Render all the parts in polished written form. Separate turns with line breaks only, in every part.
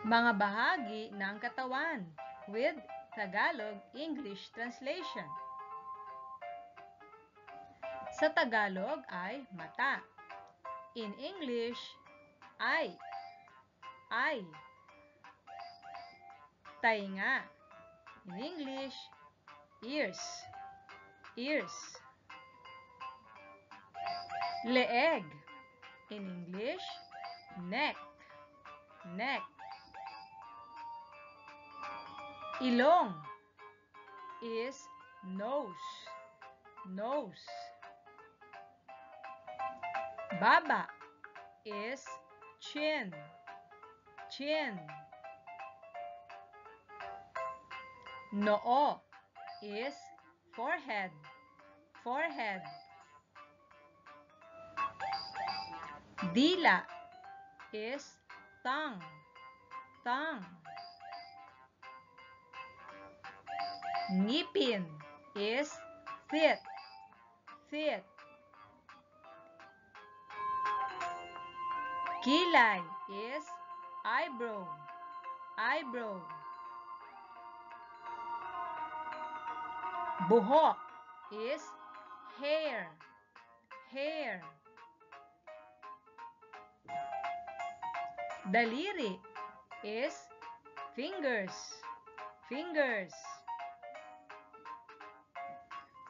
Mga bahagi ng katawan with Tagalog-English translation. Sa Tagalog ay mata. In English, eye. Eye. Tainga. In English, ears. Ears. Leeg. In English, neck. Neck. Ilong is nose. Nose. Baba is chin. Chin. Noo is forehead. Forehead. Dila is tongue. Tongue. Ngipin is teeth. Teeth. Kilay is eyebrow. Eyebrow. Buhok is hair. Hair. Daliri is fingers. Fingers.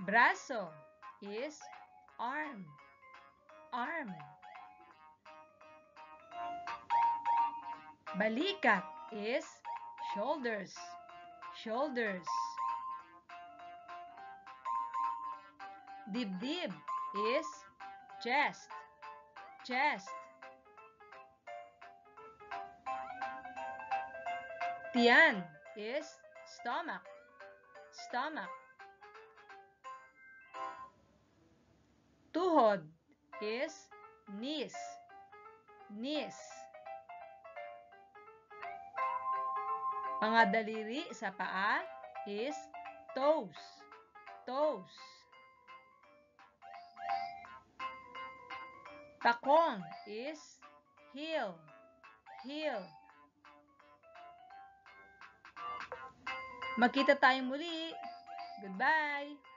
Braso is arm. Arm. Balikat is shoulders. Shoulders. Dibdib is chest. Chest. Tiyan is stomach. Stomach. Tuhod is knees. Knees. Mga daliri sa paa is toes. Toes. Takong is heel. Heel. Magkita tayong muli. Goodbye!